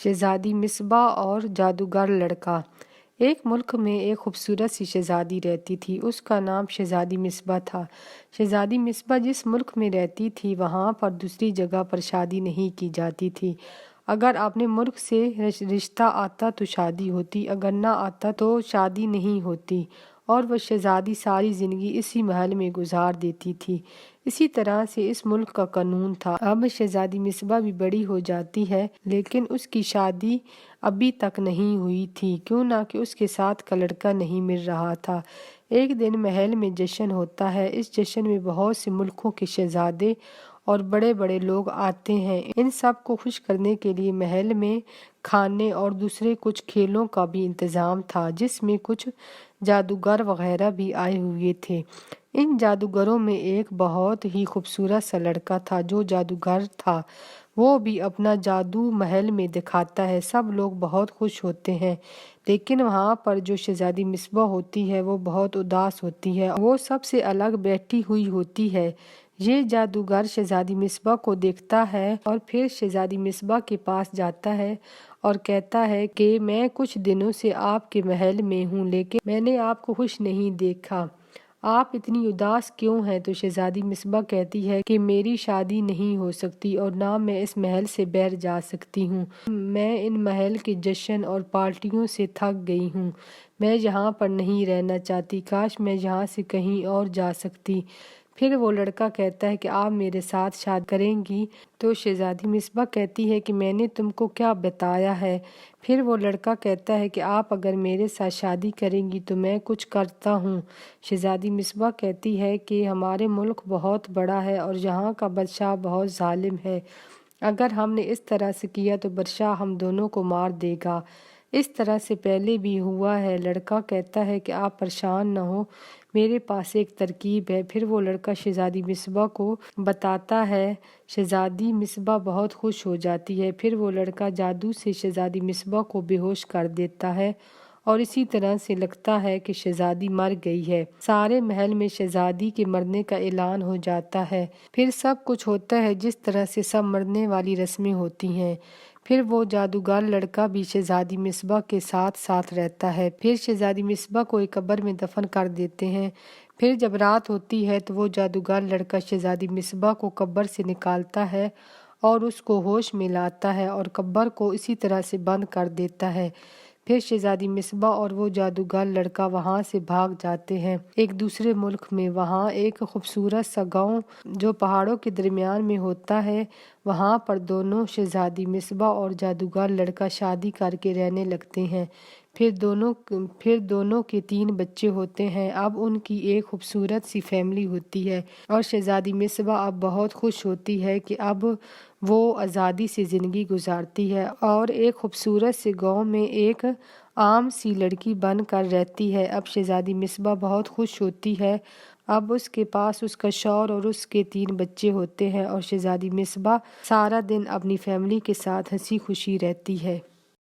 شہزادی مصباح اور جادوگر لڑکا۔ ایک ملک میں ایک خوبصورت سی شہزادی رہتی تھی، اس کا نام شہزادی مصباح تھا۔ شہزادی مصباح جس ملک میں رہتی تھی وہاں پر دوسری جگہ پر شادی نہیں کی جاتی تھی۔ اگر اپنے ملک سے رشتہ آتا تو شادی ہوتی، اگر نہ آتا تو شادی نہیں ہوتی، اور وہ شہزادی ساری زندگی اسی محل میں گزار دیتی تھی۔ اسی طرح سے اس ملک کا قانون تھا۔ اب شہزادی مصباح بھی بڑی ہو جاتی ہے لیکن اس کی شادی ابھی تک نہیں ہوئی تھی، کیوں نہ کہ اس کے ساتھ کا لڑکا نہیں مل رہا تھا۔ ایک دن محل میں جشن ہوتا ہے۔ اس جشن میں بہت سے ملکوں کے شہزادے اور بڑے بڑے لوگ آتے ہیں۔ ان سب کو خوش کرنے کے لیے محل میں کھانے اور دوسرے کچھ کھیلوں کا بھی انتظام تھا، جس میں کچھ جادوگر وغیرہ بھی آئے ہوئے تھے۔ ان جادوگروں میں ایک بہت ہی خوبصورت سا لڑکا تھا جو جادوگر تھا، وہ بھی اپنا جادو محل میں دکھاتا ہے۔ سب لوگ بہت خوش ہوتے ہیں، لیکن وہاں پر جو شہزادی مصباح ہوتی ہے وہ بہت اداس ہوتی ہے، وہ سب سے الگ بیٹھی ہوئی ہوتی ہے۔ یہ جادوگر شہزادی مصباح کو دیکھتا ہے اور پھر شہزادی مصباح کے پاس جاتا ہے اور کہتا ہے کہ میں کچھ دنوں سے آپ کے محل میں ہوں لیکن میں نے آپ کو خوش نہیں دیکھا، آپ اتنی اداس کیوں ہیں؟ تو شہزادی مصباح کہتی ہے کہ میری شادی نہیں ہو سکتی اور نہ میں اس محل سے باہر جا سکتی ہوں، میں ان محل کے جشن اور پارٹیوں سے تھک گئی ہوں، میں یہاں پر نہیں رہنا چاہتی، کاش میں یہاں سے کہیں اور جا سکتی۔ پھر وہ لڑکا کہتا ہے کہ آپ میرے ساتھ شادی کریں گی؟ تو شہزادی مصباح کہتی ہے کہ میں نے تم کو کیا بتایا ہے؟ پھر وہ لڑکا کہتا ہے کہ آپ اگر میرے ساتھ شادی کریں گی تو میں کچھ کرتا ہوں۔ شہزادی مصباح کہتی ہے کہ ہمارے ملک بہت بڑا ہے اور یہاں کا بادشاہ بہت ظالم ہے، اگر ہم نے اس طرح سے کیا تو بادشاہ ہم دونوں کو مار دے گا، اس طرح سے پہلے بھی ہوا ہے۔ لڑکا کہتا ہے کہ آپ پریشان نہ ہو، میرے پاس ایک ترکیب ہے۔ پھر وہ لڑکا شہزادی مصباح کو بتاتا ہے۔ شہزادی مصباح بہت خوش ہو جاتی ہے۔ پھر وہ لڑکا جادو سے شہزادی مصباح کو بے ہوش کر دیتا ہے اور اسی طرح سے لگتا ہے کہ شہزادی مر گئی ہے۔ سارے محل میں شہزادی کے مرنے کا اعلان ہو جاتا ہے۔ پھر سب کچھ ہوتا ہے جس طرح سے سب مرنے والی رسمیں ہوتی ہیں۔ پھر وہ جادوگر لڑکا بھی شہزادی مصباح کے ساتھ ساتھ رہتا ہے۔ پھر شہزادی مصباح کو ایک قبر میں دفن کر دیتے ہیں۔ پھر جب رات ہوتی ہے تو وہ جادوگر لڑکا شہزادی مصباح کو قبر سے نکالتا ہے اور اس کو ہوش میں لاتا ہے اور قبر کو اسی طرح سے بند کر دیتا ہے۔ پھر شہزادی مصباح اور وہ جادوگر لڑکا وہاں سے بھاگ جاتے ہیں ایک دوسرے ملک میں۔ وہاں ایک خوبصورت سا گاؤں جو پہاڑوں کے درمیان میں ہوتا ہے، وہاں پر دونوں شہزادی مصباح اور جادوگر لڑکا شادی کر کے رہنے لگتے ہیں۔ پھر دونوں کے 3 بچے ہوتے ہیں۔ اب ان کی ایک خوبصورت سی فیملی ہوتی ہے اور شہزادی مصباح اب بہت خوش ہوتی ہے کہ اب وہ آزادی سے زندگی گزارتی ہے اور ایک خوبصورت سے گاؤں میں ایک عام سی لڑکی بن کر رہتی ہے۔ اب شہزادی مصباح بہت خوش ہوتی ہے، اب اس کے پاس اس کا شوہر اور اس کے 3 بچے ہوتے ہیں اور شہزادی مصباح سارا دن اپنی فیملی کے ساتھ ہنسی خوشی رہتی ہے۔